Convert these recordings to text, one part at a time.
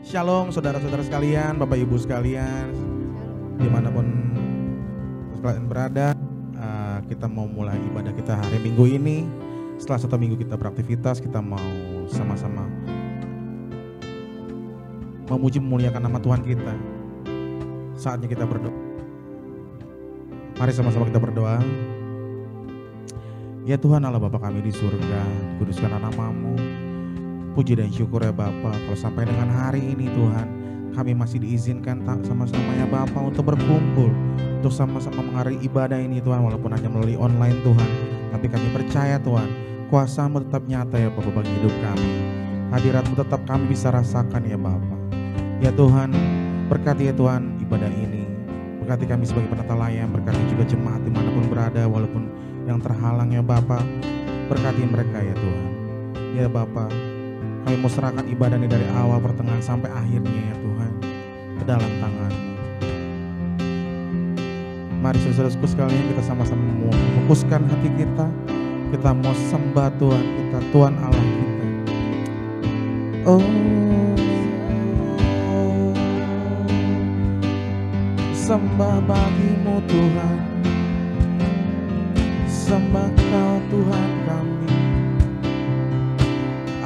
Shalom saudara-saudara sekalian, Bapak Ibu sekalian, dimanapun kalian berada, kita mau mulai ibadah kita hari Minggu ini. Setelah 1 minggu kita beraktivitas, kita mau sama-sama memuji memuliakan nama Tuhan kita. Saatnya kita berdoa. Mari sama-sama kita berdoa. Ya Tuhan Allah Bapa kami di surga, dikuduskanlah nama-Mu. Puji dan syukur ya Bapa, kalau sampai dengan hari ini Tuhan, kami masih diizinkan sama-sama ya Bapa untuk berkumpul, untuk sama-sama menghargai ibadah ini Tuhan, walaupun hanya melalui online Tuhan. Tapi kami percaya Tuhan, kuasa-Mu tetap nyata ya Bapa bagi hidup kami. Hadirat-Mu tetap kami bisa rasakan ya Bapa. Ya Tuhan, berkati ya Tuhan ibadah ini. Berkati kami sebagai penata layang, berkati juga jemaat dimanapun berada, walaupun yang terhalang ya Bapa. Berkati mereka ya Tuhan. Ya Bapa, kami mau serahkan ibadah ini dari awal, pertengahan, sampai akhirnya ya Tuhan, ke dalam tangan-Mu. Mari saudara-saudaraku sekalian, kita sama-sama mau fokuskan hati kita. Kita mau sembah Tuhan kita, Tuhan Allah kita. Oh, sembah bagi-Mu Tuhan, sembah Kau Tuhan kami,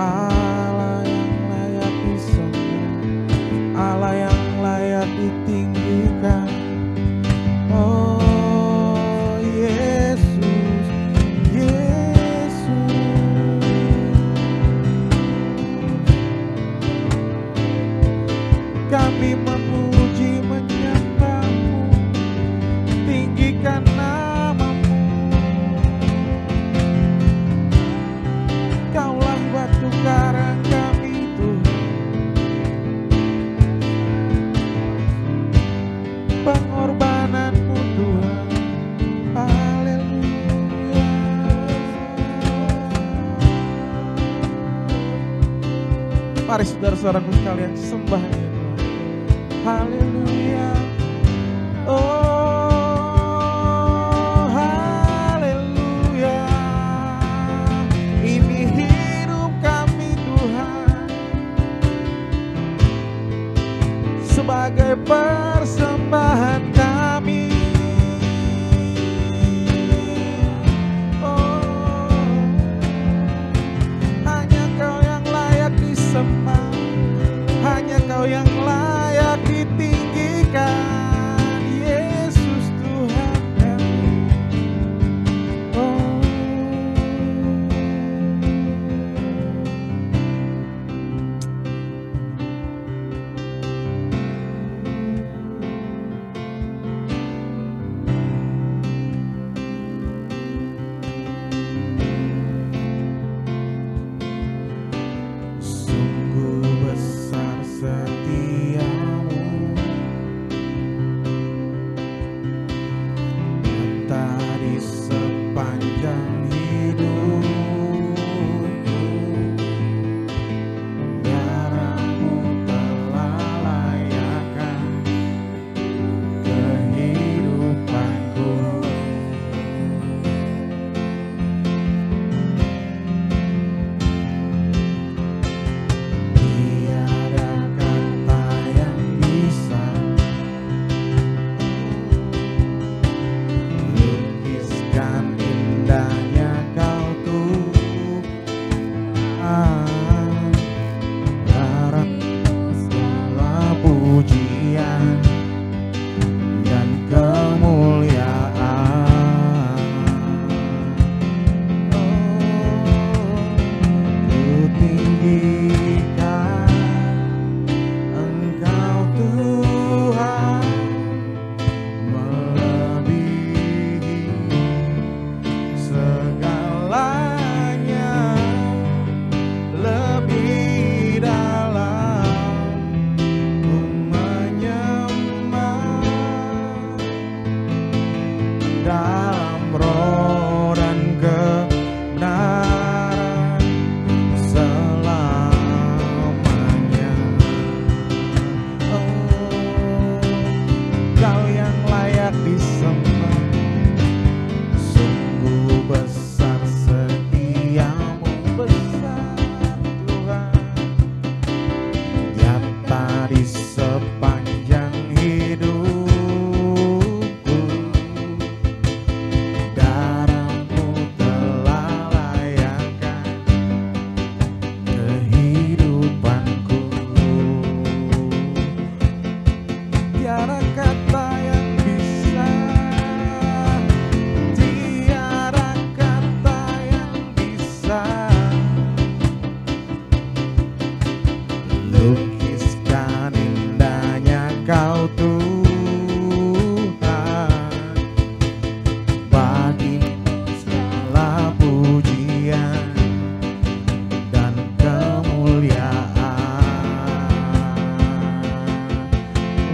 Allah yang layak disembah, Allah yang layak ditinggikan. Oh Yesus, Yesus, kami memuji menyembah-Mu, tinggikan nama-Mu. Kaulah batu karang kami Tuhan, pengorbanan-Mu Tuhan. Haleluya. Mari saudara-saudaraku sekalian sembah Dia Tuhan. Haleluya. Oh haleluya. Ini hidup kami Tuhan, sebagai persembahan kami. Oh, hanya Kau yang layak disembah, hanya Kau yang layak ditinggikan. Yesus Tuhan kami. Oh, sungguh besar setia-Mu, nyata di sepanjang hidupku. Darah-Mu telah layakkan kehidupanku. Tiada kata yang bisa lukiskan indahnya Kau Tuhan. Darah-Mu segala pujian dan kemuliaan. Ku tinggikan Engkau Tuhan, melebihi segalanya, lebih dalam ku menyembah. Engkau Tuhan, bagi segala pujian dan kemuliaan.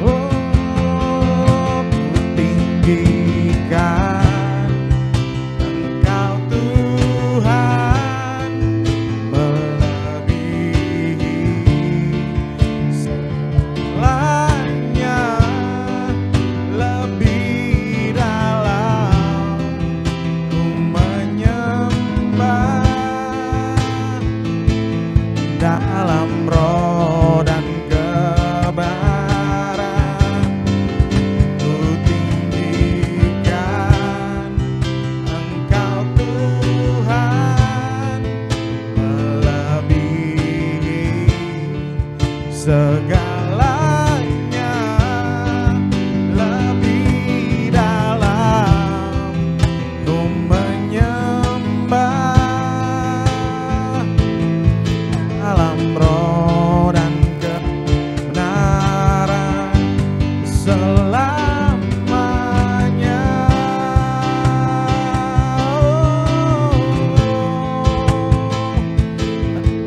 Oh, ku tinggikan Engkau Tuhan, melebihi segalanya, lebih dalam ku menyembah dalam roh dan kebenaran. Ku tinggikan Engkau Tuhan, melebihi segalanya, lebih dalam ku menyembah dalam roh dan kebenaran selamanya.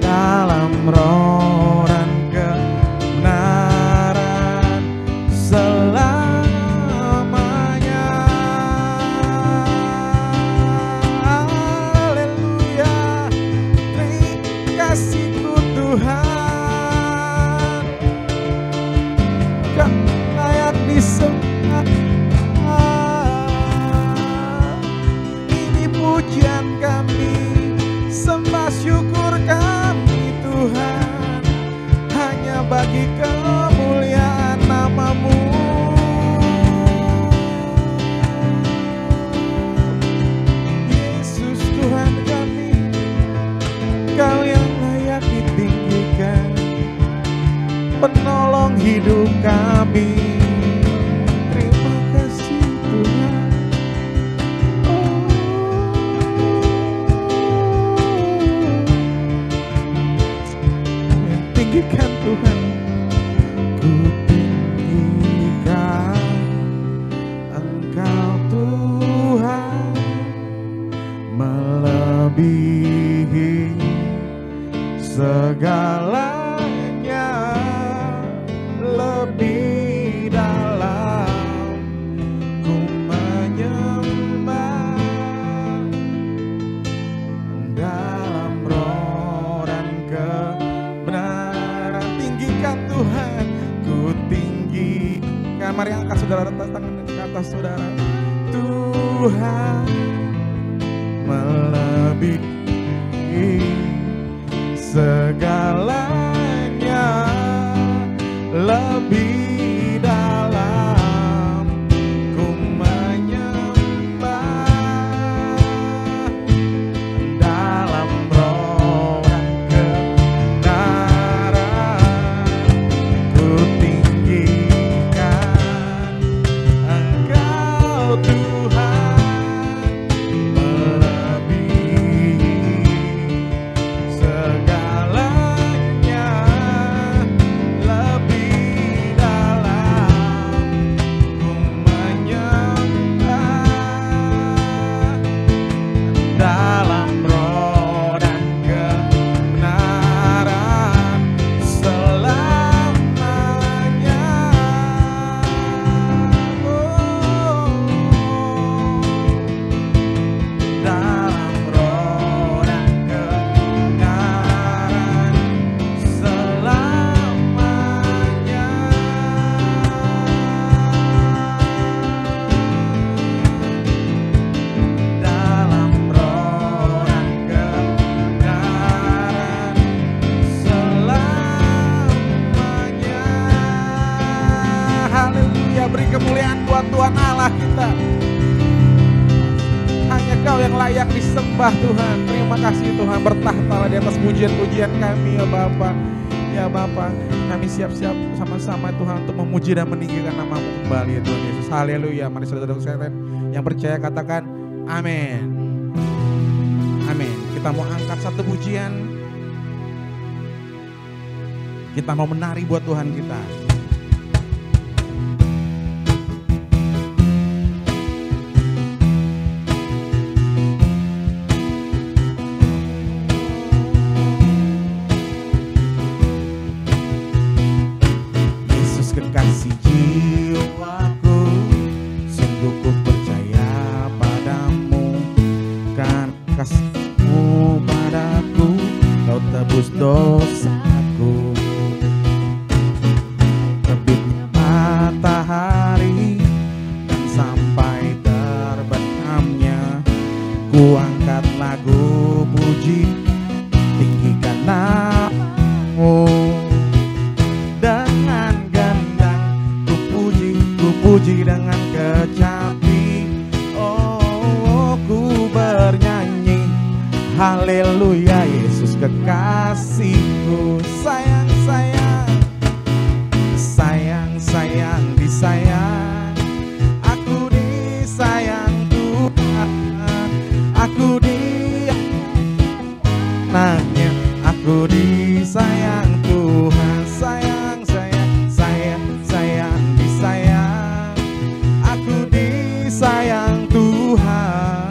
Dalam roh dan kebenaran selamanya. Haleluya, terima kasihku Tuhan, Kau layak disembah. Ini pujian kami, sembah syukur kami Tuhan, hanya bagi kemuliaan nama-Mu. Yesus Tuhan kami, Kau yang layak ditinggikan, penolong hidup kami. Terima kasih Tuhan. Oh, tinggikan Tuhan. Ku tinggikan Engkau Tuhan, melebihi segalanya, lebih dalam ku menyembah dalam roh dan kebenaran. Tinggikan Tuhan, ku tinggikan. Mari angkat saudara, tangan ke atas saudara. Tuhan melebihi segalanya, lebih dalam ku menyembah dalam roh dan kebenaran. Ku tinggikan Engkau Tuhan, melebihi segalanya, lebih dalam ku menyembah dalam roh dan kebenaran selamanya. Oh, dalam roh dan kebenaran selamanya. Dalam roh dan kebenaran selamanya. Haleluya, beri kemuliaan buat Tuhan Allah kita. Hanya Kau yang layak disembah Tuhan. Terima kasih Tuhan, bertahtalah di atas pujian-pujian kami ya Bapa. Ya Bapa, kami siap-siap sama-sama Tuhan untuk memuji dan meninggikan nama-Mu kembali ya Tuhan Yesus. Haleluya. Mari saudara-saudara sekalian yang percaya katakan amin. Amin. Kita mau angkat satu pujian. Kita mau menari buat Tuhan kita. kekasih jiwaku, sungguh ku percaya padamu, kan kasihmu padaku, kau tebus dosaku. Terbitnya matahari dan sampai terbenamnya, ku angkat lagu puji, tinggikan namamu. Dengan gendang ku puji dengan kecapi. Oh, ku bernyanyi haleluya, Yesus kekasihku. Sayang, sayang, sayang, sayang, disayang. Aku disayang Tuhan, aku nanya, aku disayang Tuhan. Sayang, sayang, sayang, sayang, disayang. Aku disayang Tuhan,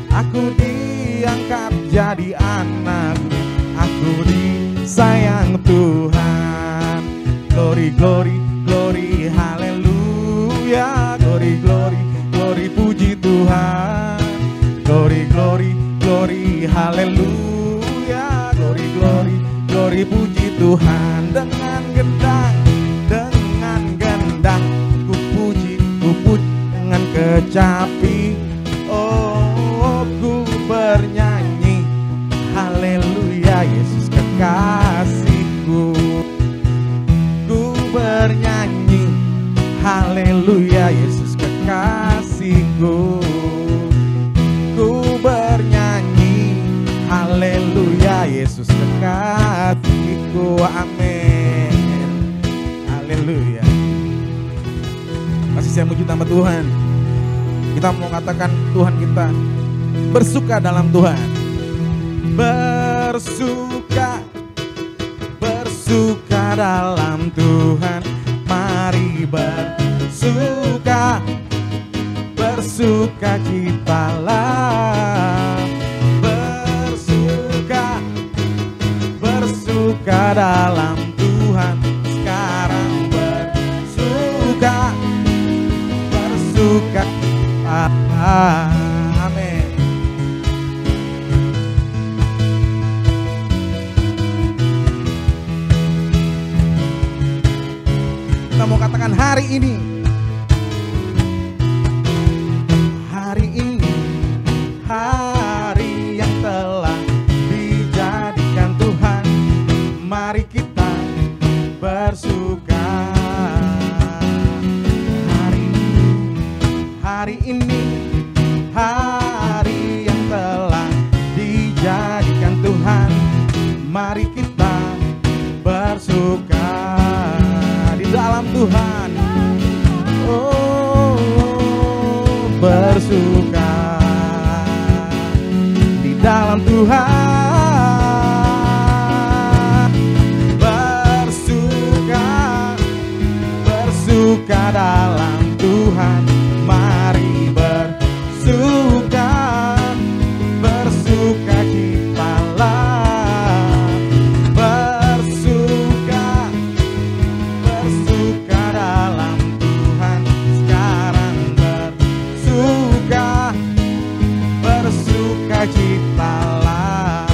aku diangkat jadi anakmu, aku disayang Tuhan. Glory, glory, glory, haleluya. Glory, glory, glory, puji Tuhan. Glory, glory, glory, haleluya. Glory, glory, glory, puji Tuhan. Dengan gendang ku puji dengan kecapi. Oh, ku bernyanyi haleluya, Yesus kekasihku. Ku bernyanyi haleluya, Yesus kekasihku. Ku bernyanyi haleluya, Yesus kekasihku. Amin. Haleluya. Masih saya muji nama Tuhan. Kita mau katakan Tuhan kita bersuka dalam Tuhan. Bersuka, bersuka dalam Tuhan. Mari bersuka, bersuka citalah. Bersuka, bersuka dalam Tuhan. Sekarang bersuka, bersuka. Amin. Kita mau katakan hari ini, hari ini, hari yang telah dijadikan Tuhan. Mari kita bersuka. Hari ini, hari yang telah dijadikan Tuhan. Mari kita bersuka di dalam Tuhan. Oh, bersuka di dalam Tuhan. Bersuka, bersuka dalam Tuhan. Mari bersuka, bersuka citalah. Bersuka, bersuka dalam Tuhan. Sekarang bersuka, bersuka citalah.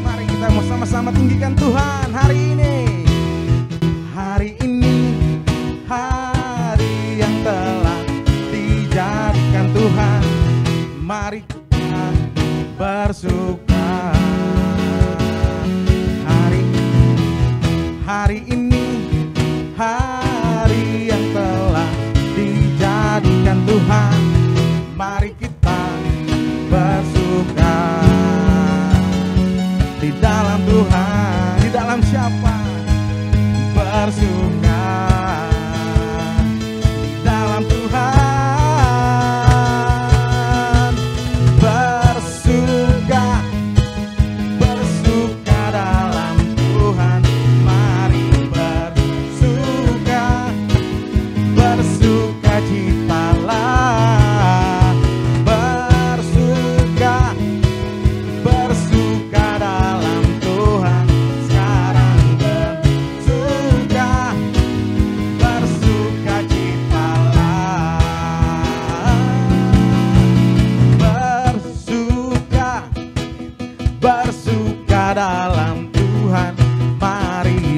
Mari kita mau sama-sama tinggikan Tuhan hari ini. Hari ini, hari yang telah dijadikan Tuhan. Mari kita bersuka. Hari ini, hari yang telah dijadikan Tuhan. Mari kita bersuka di dalam Tuhan. Di dalam siapa? Bersuka di dalam Tuhan. Bersuka, bersuka dalam Tuhan. Mari bersuka, bersuka citalah. Bersuka, bersuka dalam Tuhan. Sekarang bersuka,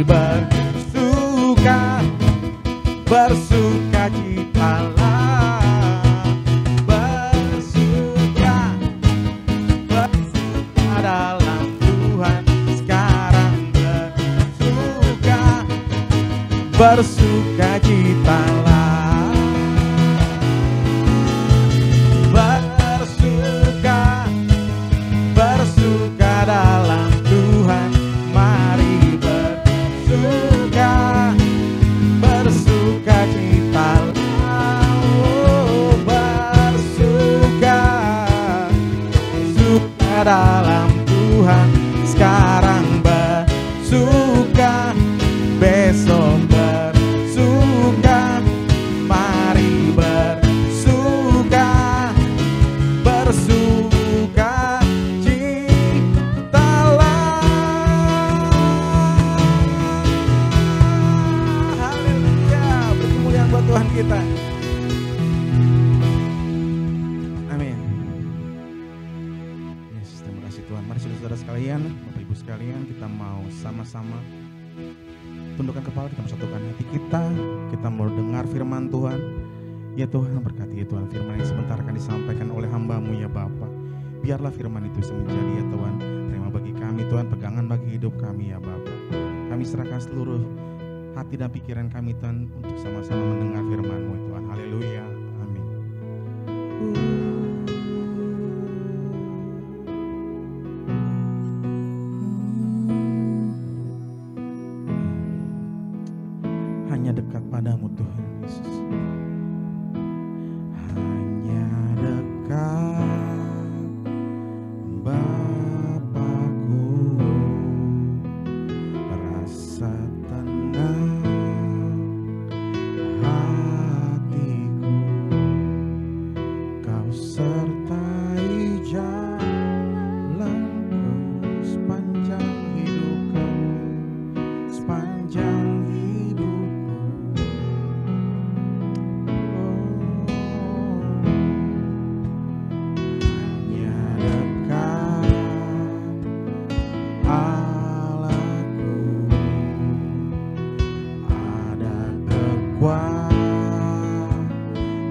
mari bersuka, bersukacitalah, bersuka, bersuka dalam Tuhan. Sekarang bersuka, bersukacitalah, bersuka, bersuka dalam Tuhan. Mari bersuka, bersukacitalah, oh, bersuka, bersuka dalam Tuhan. Sekarang bersuka, besok bersuka, mari bersuka, bersuka citalah. Haleluya, beri kemuliaan buat Tuhan kita. Amin. Yes, terima kasih Tuhan. Mari saudara-saudara sekalian, Bapak Ibu sekalian, kita mau sama-sama tundukkan kepala, kita bersatukan hati kita mau dengar firman Tuhan. Ya Tuhan, berkati ya Tuhan firman yang sebentar akan disampaikan oleh hamba-Mu ya Bapa. Biarlah firman itu bisa menjadi ya Tuhan rema bagi kami Tuhan, pegangan bagi hidup kami ya Bapa. Kami serahkan seluruh hati dan pikiran kami Tuhan untuk sama-sama mendengar firman-Mu ya Tuhan. Haleluya, amin. Hanya dekat padamu Tuhan Yesus, hanya dekat Bapakku, rasa tenang hatiku, Kau sertai jalanku sepanjang hidupku, sepanjang hidupku.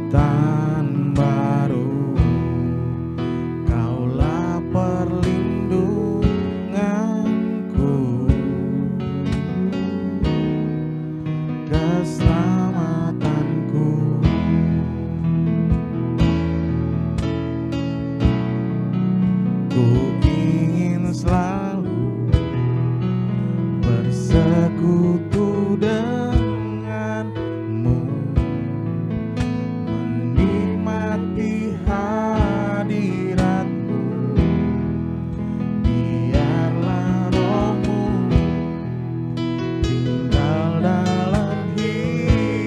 Kekuatan baru, Kaulah perlindunganku, keselamatanku. Ku ingin selalu bersekutu denganmu, menikmati hadiratmu. Biarlah rohmu tinggal dalam hidupku.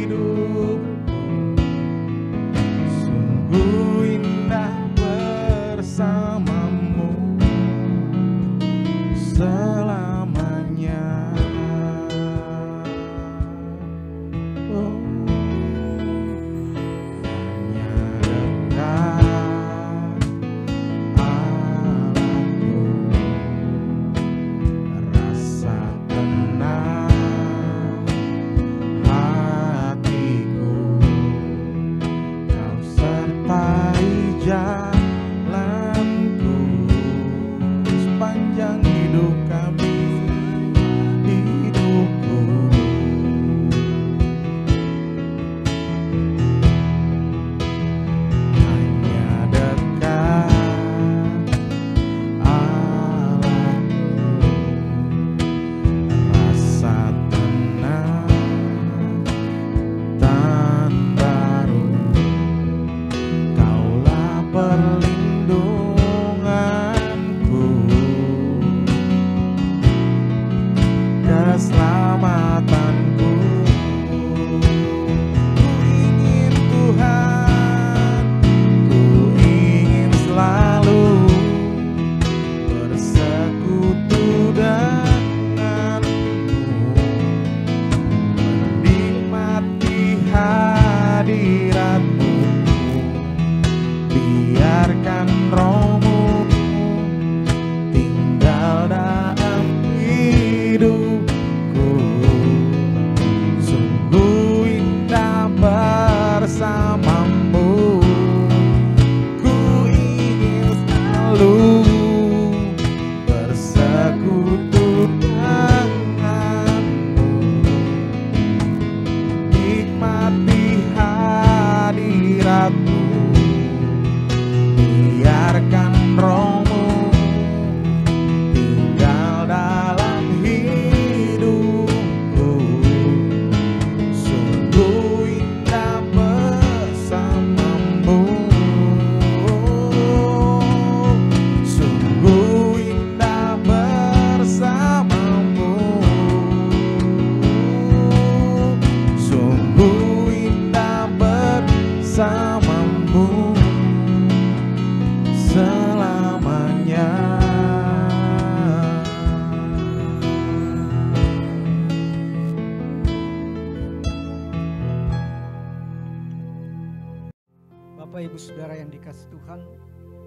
Bapak Ibu Saudara yang dikasihi Tuhan,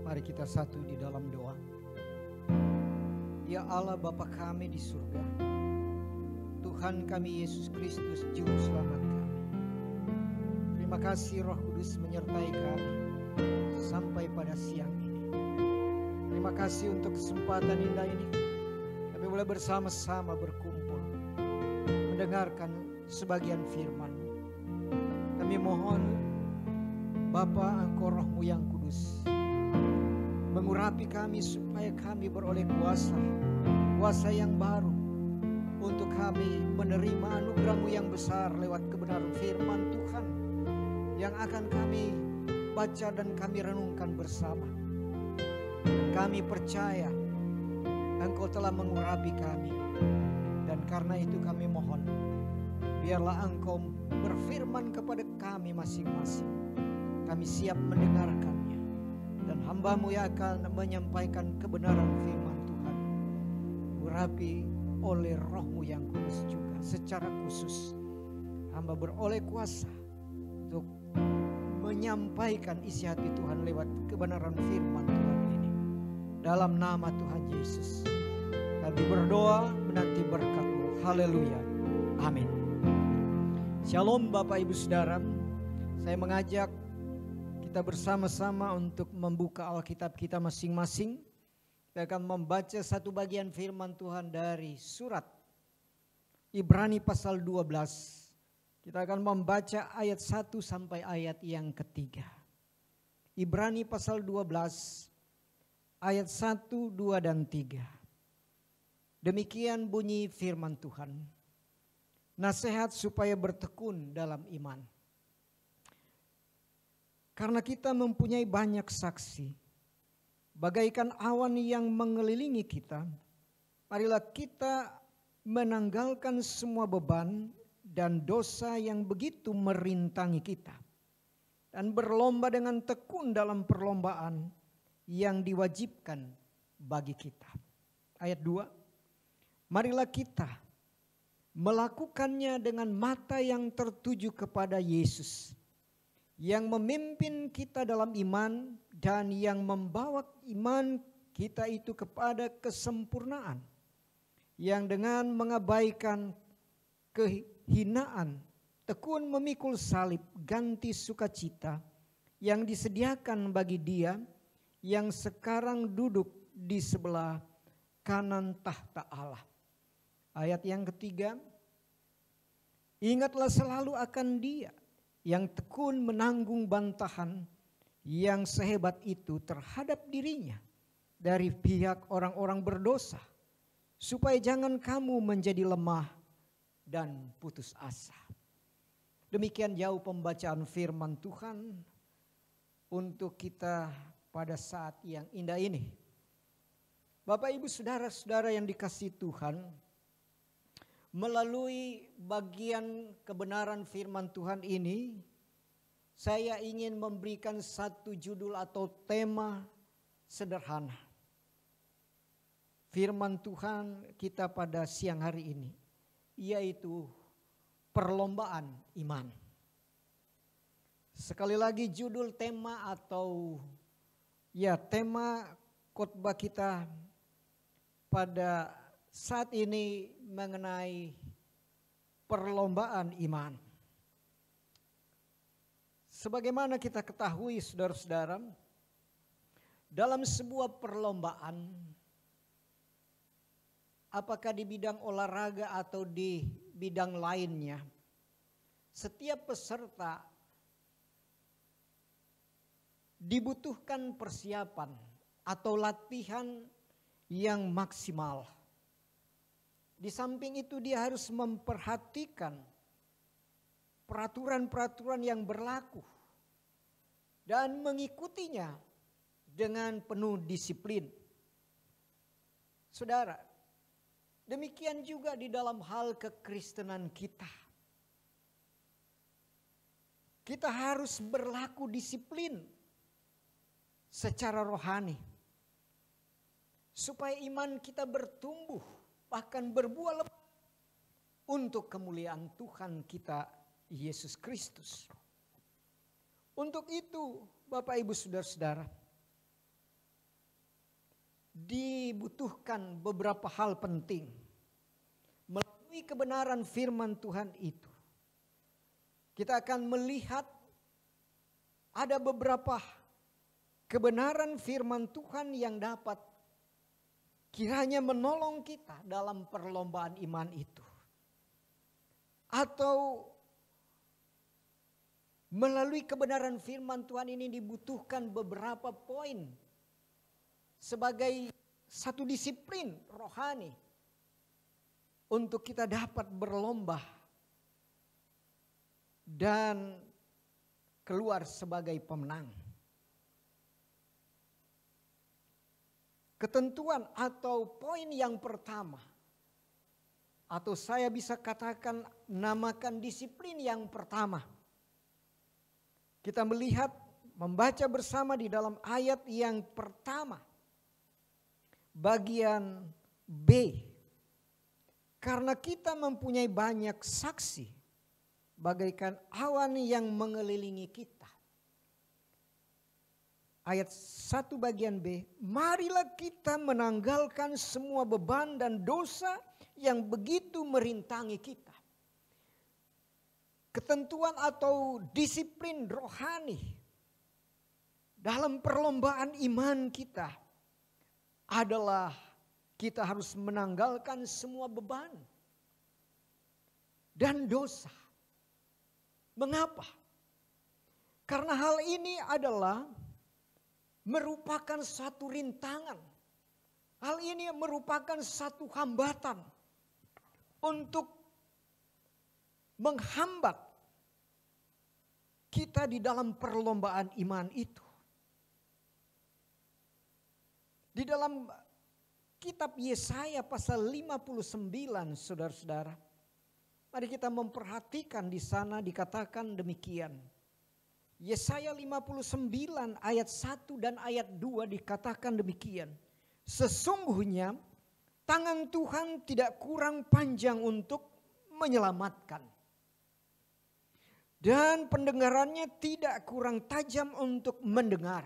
mari kita satu di dalam doa. Ya Allah Bapa kami di surga, Tuhan kami Yesus Kristus Juru Selamat kami. Terima kasih Roh Kudus menyertai kami sampai pada siang ini. Terima kasih untuk kesempatan indah ini. Kami boleh bersama-sama berkumpul mendengarkan sebagian firman. Kami mohon Bapa, Engkau Roh-Mu yang kudus mengurapi kami supaya kami beroleh kuasa yang baru untuk kami menerima anugerah-Mu yang besar lewat kebenaran firman Tuhan yang akan kami baca dan kami renungkan bersama. Kami percaya Engkau telah mengurapi kami, dan karena itu kami mohon biarlah Engkau berfirman kepada kami masing-masing. Kami siap mendengarkannya, dan hamba-Mu yang akan menyampaikan kebenaran firman Tuhan urapi oleh Roh-Mu yang kudus juga. Secara khusus hamba beroleh kuasa untuk menyampaikan isi hati Tuhan lewat kebenaran firman Tuhan ini. Dalam nama Tuhan Yesus kami berdoa menanti berkat-Mu. Haleluya. Amin. Shalom Bapak Ibu Saudara. Saya mengajak kita bersama-sama untuk membuka Alkitab kita masing-masing. Kita akan membaca satu bagian firman Tuhan dari surat Ibrani pasal 12. Kita akan membaca ayat 1 sampai ayat yang ketiga. Ibrani pasal 12 ayat 1, 2, dan 3. Demikian bunyi firman Tuhan. Nasihat supaya bertekun dalam iman. Karena kita mempunyai banyak saksi, bagaikan awan yang mengelilingi kita, marilah kita menanggalkan semua beban dan dosa yang begitu merintangi kita, dan berlomba dengan tekun dalam perlombaan yang diwajibkan bagi kita. Ayat 2, marilah kita melakukannya dengan mata yang tertuju kepada Yesus, yang memimpin kita dalam iman dan yang membawa iman kita itu kepada kesempurnaan, yang dengan mengabaikan kehinaan tekun memikul salib ganti sukacita yang disediakan bagi Dia yang sekarang duduk di sebelah kanan tahta Allah. Ayat yang ketiga, ingatlah selalu akan Dia yang tekun menanggung bantahan yang sehebat itu terhadap dirinya dari pihak orang-orang berdosa, supaya jangan kamu menjadi lemah dan putus asa. Demikian jauh pembacaan firman Tuhan untuk kita pada saat yang indah ini. Bapak Ibu Saudara-saudara yang dikasihi Tuhan, melalui bagian kebenaran firman Tuhan ini, saya ingin memberikan satu judul atau tema sederhana. Firman Tuhan kita pada siang hari ini, yaitu perlombaan iman. Sekali lagi judul tema atau tema khotbah kita pada saat ini mengenai perlombaan iman. Sebagaimana kita ketahui saudara-saudara, dalam sebuah perlombaan, apakah di bidang olahraga atau di bidang lainnya, setiap peserta dibutuhkan persiapan atau latihan yang maksimal. Di samping itu dia harus memperhatikan peraturan-peraturan yang berlaku dan mengikutinya dengan penuh disiplin. Saudara, demikian juga di dalam hal kekristenan kita. Kita harus berlaku disiplin secara rohani, supaya iman kita bertumbuh, bahkan berbuah lebat untuk kemuliaan Tuhan kita Yesus Kristus. Untuk itu, Bapak Ibu Saudara-saudara, dibutuhkan beberapa hal penting melalui kebenaran firman Tuhan itu. Kita akan melihat ada beberapa kebenaran firman Tuhan yang dapat kiranya menolong kita dalam perlombaan iman itu. Atau melalui kebenaran firman Tuhan ini dibutuhkan beberapa poin sebagai satu disiplin rohani untuk kita dapat berlomba dan keluar sebagai pemenang. Ketentuan atau poin yang pertama, atau saya bisa katakan namakan disiplin yang pertama. Kita melihat, membaca bersama di dalam ayat yang pertama, bagian B. Karena kita mempunyai banyak saksi, bagaikan awan yang mengelilingi kita. Ayat 1 bagian B, marilah kita menanggalkan semua beban dan dosa yang begitu merintangi kita. Ketentuan atau disiplin rohani dalam perlombaan iman kita adalah kita harus menanggalkan semua beban dan dosa. Mengapa? Karena hal ini adalah merupakan satu rintangan. Hal ini merupakan satu hambatan untuk menghambat kita di dalam perlombaan iman itu. Di dalam kitab Yesaya pasal 59, saudara-saudara, mari kita memperhatikan di sana dikatakan demikian. Yesaya 59 ayat 1 dan ayat 2 dikatakan demikian. Sesungguhnya tangan Tuhan tidak kurang panjang untuk menyelamatkan. Dan pendengarannya tidak kurang tajam untuk mendengar.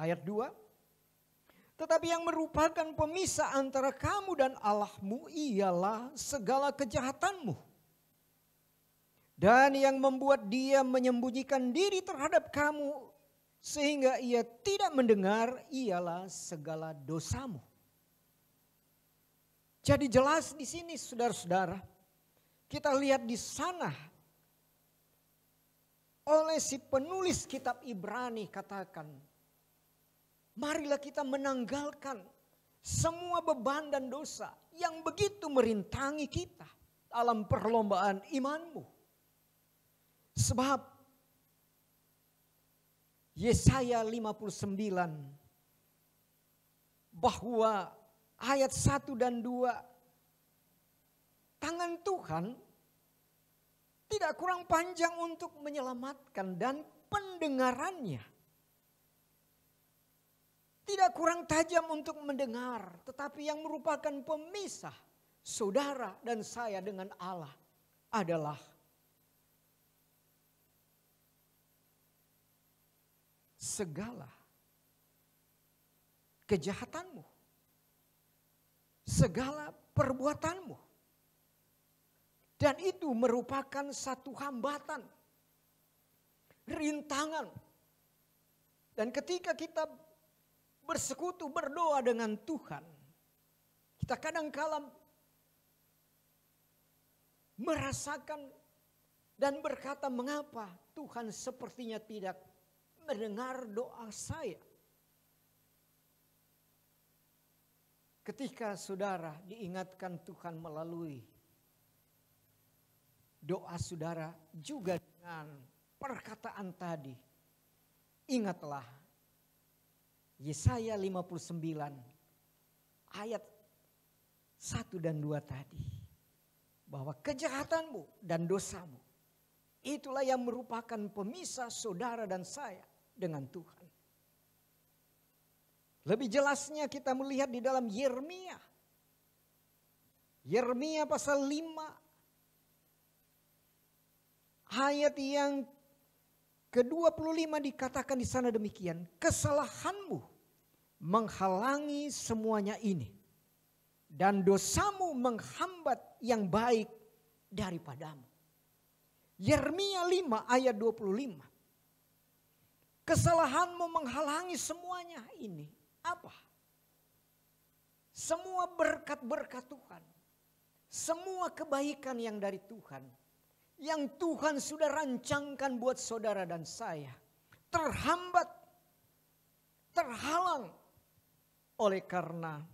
Ayat 2. Tetapi yang merupakan pemisah antara kamu dan Allahmu ialah segala kejahatanmu. Dan yang membuat dia menyembunyikan diri terhadap kamu sehingga ia tidak mendengar ialah segala dosamu. Jadi jelas di sini saudara-saudara, kita lihat di sana oleh si penulis kitab Ibrani katakan, marilah kita menanggalkan semua beban dan dosa yang begitu merintangi kita dalam perlombaan imanmu. Sebab Yesaya 59 bahwa ayat 1 dan 2, tangan Tuhan tidak kurang panjang untuk menyelamatkan dan pendengarannya tidak kurang tajam untuk mendengar, tetapi yang merupakan pemisah saudara dan saya dengan Allah adalah segala kejahatanmu, segala perbuatanmu. Dan itu merupakan satu hambatan, rintangan. Dan ketika kita bersekutu, berdoa dengan Tuhan, kita kadang-kala merasakan dan berkata, mengapa Tuhan sepertinya tidak mendengar doa saya. Ketika saudara diingatkan Tuhan melalui doa saudara juga dengan perkataan tadi, ingatlah Yesaya 59 ayat 1 dan 2 tadi, bahwa kejahatanmu dan dosamu itulah yang merupakan pemisah saudara dan saya dengan Tuhan. Lebih jelasnya kita melihat di dalam Yeremia. Yeremia pasal 5 ayat yang ke-25 dikatakan di sana demikian, kesalahanmu menghalangi semuanya ini, dan dosamu menghambat yang baik daripadamu. Yeremia 5 ayat 25. Kesalahanmu menghalangi semuanya ini. Apa? Semua berkat-berkat Tuhan. Semua kebaikan yang dari Tuhan. Yang Tuhan sudah rancangkan buat saudara dan saya. Terhambat. Terhalang. Oleh karena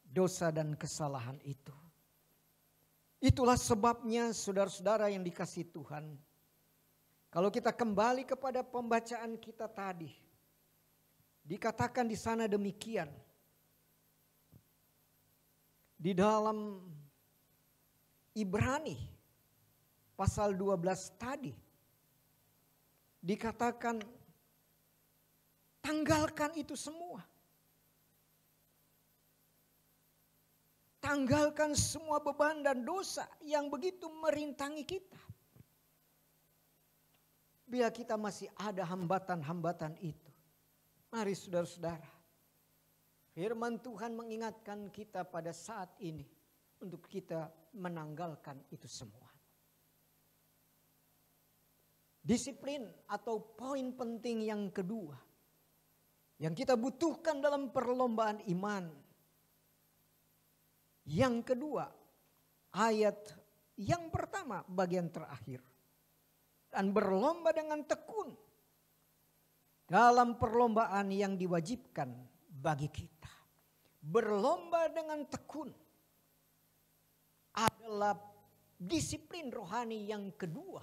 dosa dan kesalahan itu. Itulah sebabnya saudara-saudara yang dikasihi Tuhan. Kalau kita kembali kepada pembacaan kita tadi. Dikatakan di sana demikian. Di dalam Ibrani pasal 12 tadi. Dikatakan tanggalkan itu semua. Tanggalkan semua beban dan dosa yang begitu merintangi kita. Bila kita masih ada hambatan-hambatan itu. Mari saudara-saudara. Firman Tuhan mengingatkan kita pada saat ini. Untuk kita menanggalkan itu semua. Disiplin atau poin penting yang kedua. Yang kita butuhkan dalam perlombaan iman. Yang kedua, ayat yang pertama bagian terakhir. Dan berlomba dengan tekun dalam perlombaan yang diwajibkan bagi kita. Berlomba dengan tekun adalah disiplin rohani yang kedua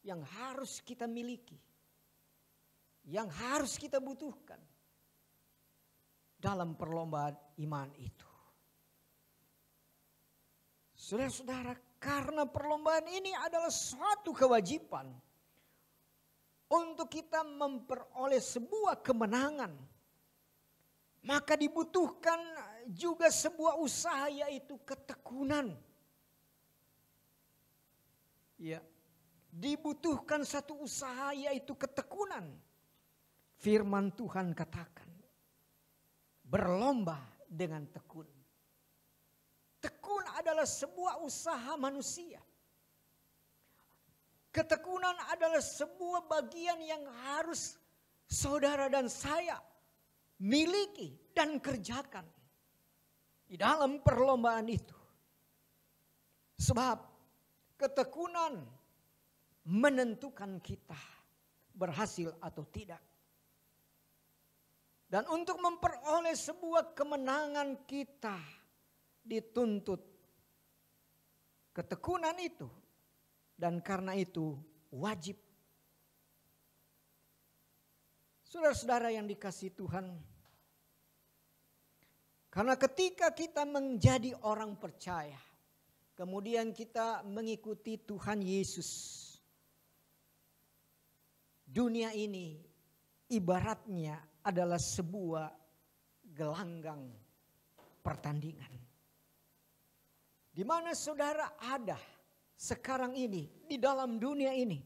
yang harus kita miliki. Yang harus kita butuhkan dalam perlombaan iman itu. Saudara-saudara, karena perlombaan ini adalah suatu kewajiban untuk kita memperoleh sebuah kemenangan, maka dibutuhkan juga sebuah usaha, yaitu ketekunan. Ya, dibutuhkan satu usaha, yaitu ketekunan. Firman Tuhan katakan, berlomba dengan tekun. Tekun adalah sebuah usaha manusia. Ketekunan adalah sebuah bagian yang harus saudara dan saya miliki dan kerjakan di dalam perlombaan itu. Sebab ketekunan menentukan kita berhasil atau tidak. Dan untuk memperoleh sebuah kemenangan kita dituntut ketekunan itu. Dan karena itu wajib. Saudara-saudara yang dikasihi Tuhan. Karena ketika kita menjadi orang percaya. Kemudian kita mengikuti Tuhan Yesus. Dunia ini ibaratnya adalah sebuah gelanggang pertandingan. Di mana saudara ada sekarang ini di dalam dunia ini.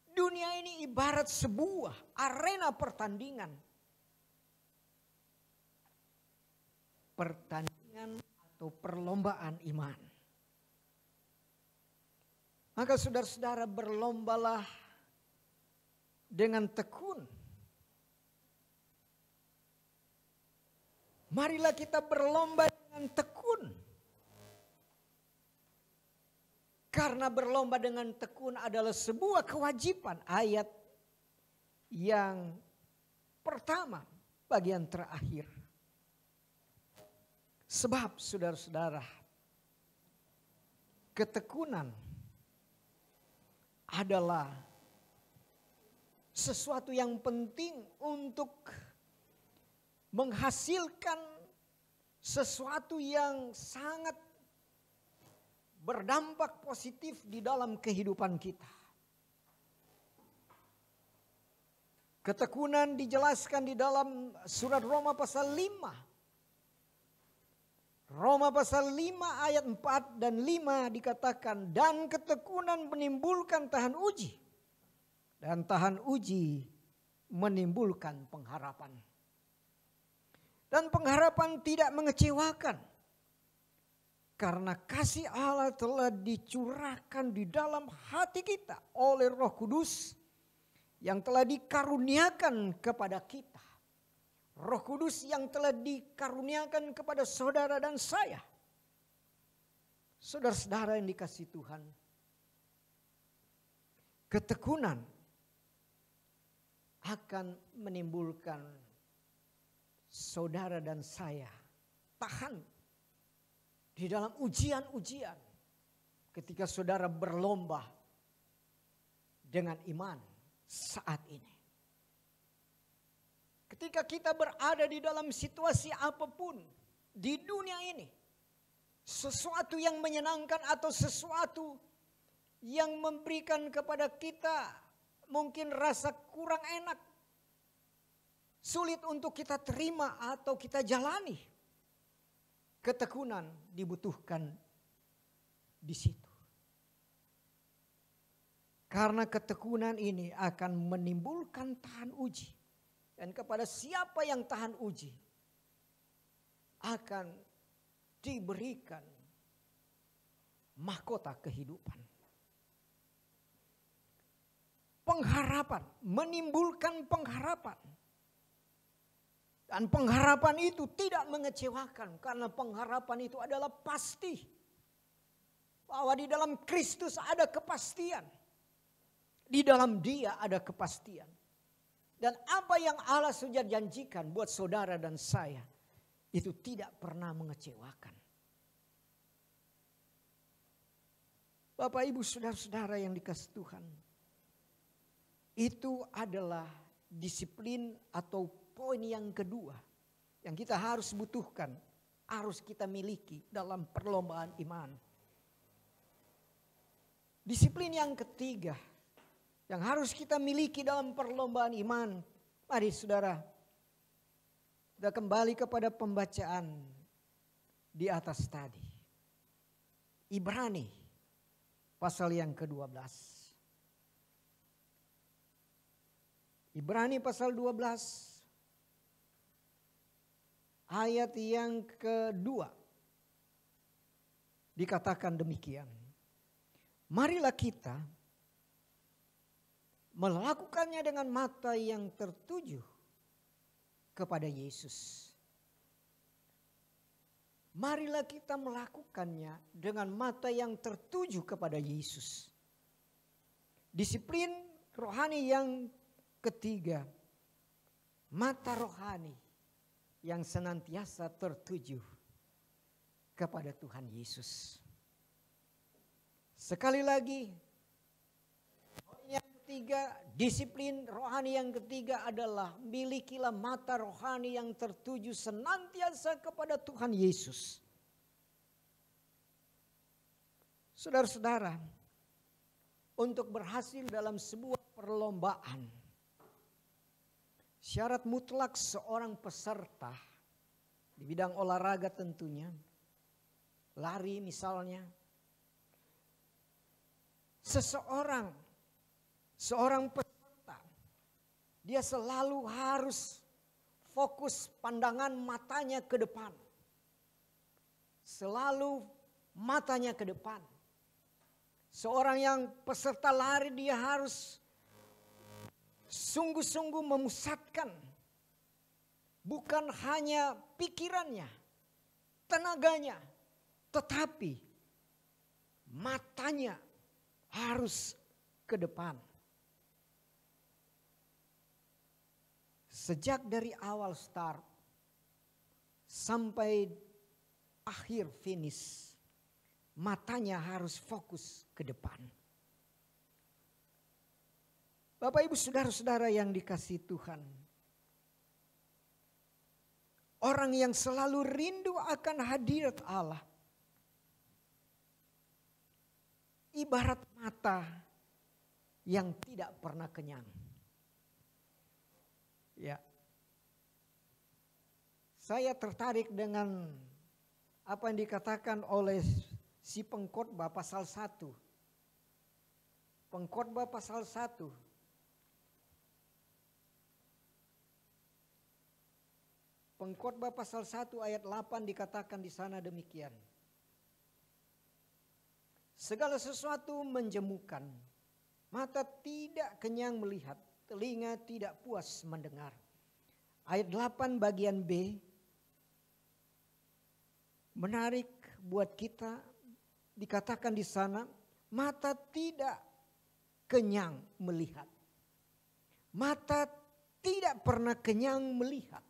Dunia ini ibarat sebuah arena pertandingan. Pertandingan atau perlombaan iman. Maka saudara-saudara berlombalah dengan tekun. Marilah kita berlomba dengan tekun. Karena berlomba dengan tekun adalah sebuah kewajiban. Ayat yang pertama bagian terakhir. Sebab saudara-saudara, ketekunan adalah sesuatu yang penting untuk menghasilkan sesuatu yang sangat berdampak positif di dalam kehidupan kita. Ketekunan dijelaskan di dalam surat Roma pasal 5. Roma pasal 5 ayat 4 dan 5 dikatakan, dan ketekunan menimbulkan tahan uji. Dan tahan uji menimbulkan pengharapan. Dan pengharapan tidak mengecewakan. Karena kasih Allah telah dicurahkan di dalam hati kita oleh Roh Kudus yang telah dikaruniakan kepada kita. Roh Kudus yang telah dikaruniakan kepada saudara dan saya. Saudara-saudara yang dikasihi Tuhan. Ketekunan akan menimbulkan saudara dan saya tahan di dalam ujian-ujian ketika saudara berlomba dengan iman saat ini. Ketika kita berada di dalam situasi apapun di dunia ini, sesuatu yang menyenangkan atau sesuatu yang memberikan kepada kita mungkin rasa kurang enak, sulit untuk kita terima atau kita jalani. Ketekunan dibutuhkan di situ. Karena ketekunan ini akan menimbulkan tahan uji. Dan kepada siapa yang tahan uji akan diberikan mahkota kehidupan. Pengharapan, menimbulkan pengharapan. Dan pengharapan itu tidak mengecewakan karena pengharapan itu adalah pasti. Bahwa di dalam Kristus ada kepastian. Di dalam Dia ada kepastian. Dan apa yang Allah sudah janjikan buat saudara dan saya itu tidak pernah mengecewakan. Bapak, Ibu, saudara-saudara yang dikasihi Tuhan. Itu adalah disiplin atau poin yang kedua yang kita harus butuhkan, harus kita miliki dalam perlombaan iman. Disiplin yang ketiga yang harus kita miliki dalam perlombaan iman. Mari saudara, kita kembali kepada pembacaan di atas tadi. Ibrani pasal yang ke-12. Ibrani pasal 12 ayat yang kedua dikatakan demikian. Marilah kita melakukannya dengan mata yang tertuju kepada Yesus. Marilah kita melakukannya dengan mata yang tertuju kepada Yesus. Disiplin rohani yang ketiga, mata rohani yang senantiasa tertuju kepada Tuhan Yesus. Sekali lagi, yang ketiga, disiplin rohani yang ketiga adalah milikilah mata rohani yang tertuju senantiasa kepada Tuhan Yesus. Saudara-saudara, untuk berhasil dalam sebuah perlombaan, syarat mutlak seorang peserta di bidang olahraga tentunya, lari misalnya, seorang peserta, dia selalu harus fokus pandangan matanya ke depan. Selalu matanya ke depan. Seorang yang peserta lari dia harus sungguh-sungguh memusatkan bukan hanya pikirannya, tenaganya, tetapi matanya harus ke depan. Sejak dari awal start sampai akhir finish, matanya harus fokus ke depan. Bapak, Ibu, saudara-saudara yang dikasihi Tuhan. Orang yang selalu rindu akan hadirat Allah. Ibarat mata yang tidak pernah kenyang. Ya. Saya tertarik dengan apa yang dikatakan oleh si pengkhotbah pasal 1. Pengkhotbah pasal 1. Pengkhotbah pasal 1 ayat 8 dikatakan di sana demikian. Segala sesuatu menjemukan, mata tidak kenyang melihat, telinga tidak puas mendengar. Ayat 8 bagian B menarik buat kita, dikatakan di sana, mata tidak kenyang melihat. Mata tidak pernah kenyang melihat.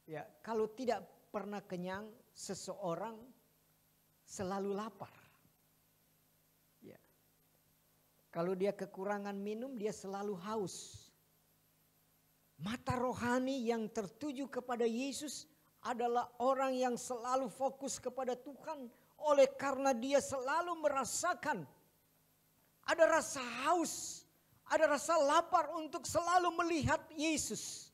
Ya, kalau tidak pernah kenyang, seseorang selalu lapar. Ya. Kalau dia kekurangan minum, dia selalu haus. Mata rohani yang tertuju kepada Yesus adalah orang yang selalu fokus kepada Tuhan. Oleh karena dia selalu merasakan ada rasa haus, ada rasa lapar untuk selalu melihat Yesus.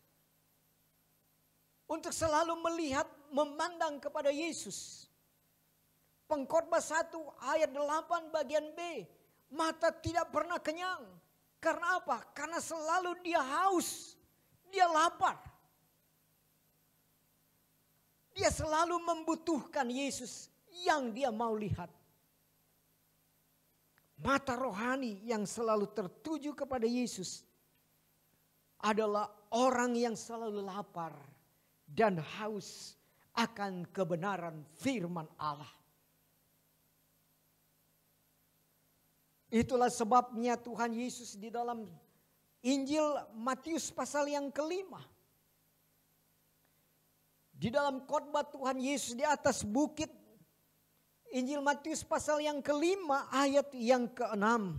Untuk selalu melihat, memandang kepada Yesus. Pengkhotbah 1 ayat 8 bagian B. Mata tidak pernah kenyang. Karena apa? Karena selalu dia haus. Dia lapar. Dia selalu membutuhkan Yesus yang dia mau lihat. Mata rohani yang selalu tertuju kepada Yesus adalah orang yang selalu lapar dan haus akan kebenaran firman Allah. Itulah sebabnya Tuhan Yesus di dalam Injil Matius pasal yang ke-5. Di dalam khotbah Tuhan Yesus di atas bukit, Injil Matius pasal yang ke-5 ayat yang ke-6.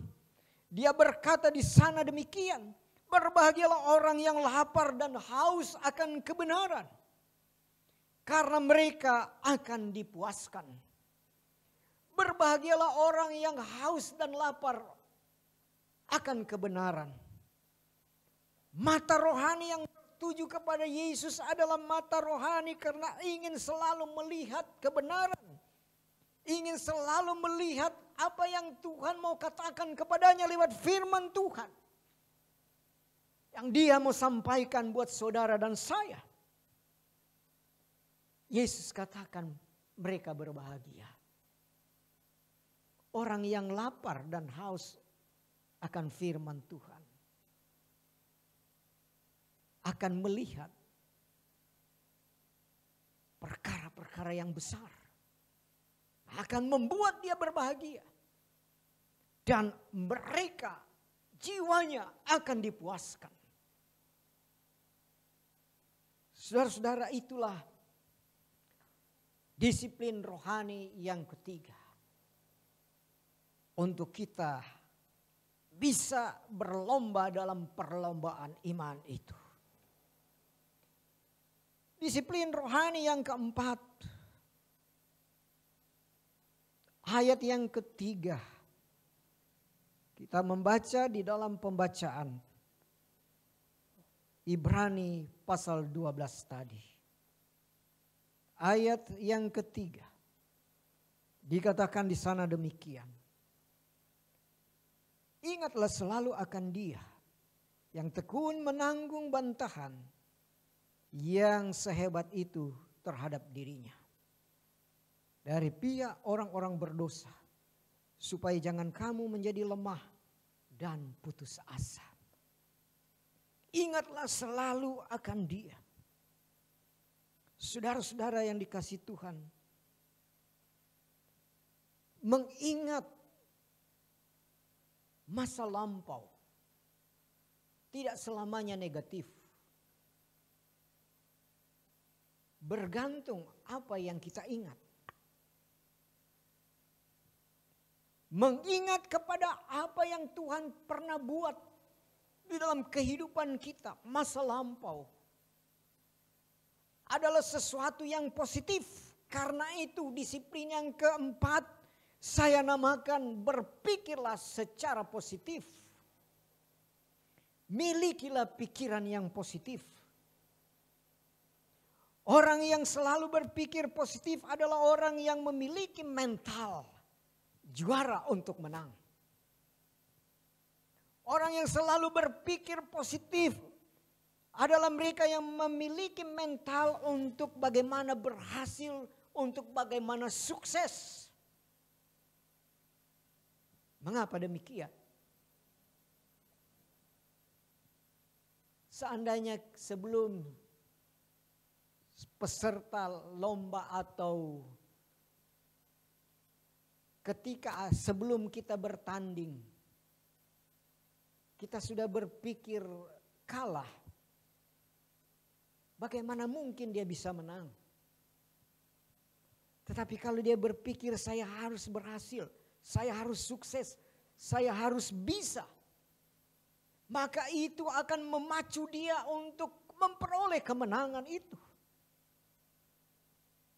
Dia berkata di sana demikian, berbahagialah orang yang lapar dan haus akan kebenaran, karena mereka akan dipuaskan. Berbahagialah orang yang haus dan lapar akan kebenaran. Mata rohani yang tertuju kepada Yesus adalah mata rohani karena ingin selalu melihat kebenaran. Ingin selalu melihat apa yang Tuhan mau katakan kepadanya lewat firman Tuhan. Yang dia mau sampaikan buat saudara dan saya. Yesus katakan mereka berbahagia. Orang yang lapar dan haus akan firman Tuhan. Akan melihat perkara-perkara yang besar. Akan membuat dia berbahagia. Dan mereka jiwanya akan dipuaskan. Saudara-saudara, itulah disiplin rohani yang ketiga. Untuk kita bisa berlomba dalam perlombaan iman itu. Disiplin rohani yang keempat. Ayat yang ketiga. Kita membaca di dalam pembacaan Ibrani pasal 12 tadi. Ayat yang ketiga. Dikatakan di sana demikian. Ingatlah selalu akan Dia yang tekun menanggung bantahan yang sehebat itu terhadap dirinya. Dari pihak orang-orang berdosa, supaya jangan kamu menjadi lemah dan putus asa. Ingatlah selalu akan Dia. Saudara-saudara yang dikasihi Tuhan, mengingat masa lampau tidak selamanya negatif. Bergantung apa yang kita ingat. Mengingat kepada apa yang Tuhan pernah buat di dalam kehidupan kita, masa lampau adalah sesuatu yang positif. Karena itu disiplin yang keempat saya namakan berpikirlah secara positif. Milikilah pikiran yang positif. Orang yang selalu berpikir positif adalah orang yang memiliki mental juara untuk menang. Orang yang selalu berpikir positif adalah mereka yang memiliki mental untuk bagaimana berhasil, untuk bagaimana sukses. Mengapa demikian? Seandainya sebelum peserta lomba atau ketika sebelum kita bertanding, kita sudah berpikir kalah, bagaimana mungkin dia bisa menang? Tetapi kalau dia berpikir saya harus berhasil, saya harus sukses, saya harus bisa, maka itu akan memacu dia untuk memperoleh kemenangan itu.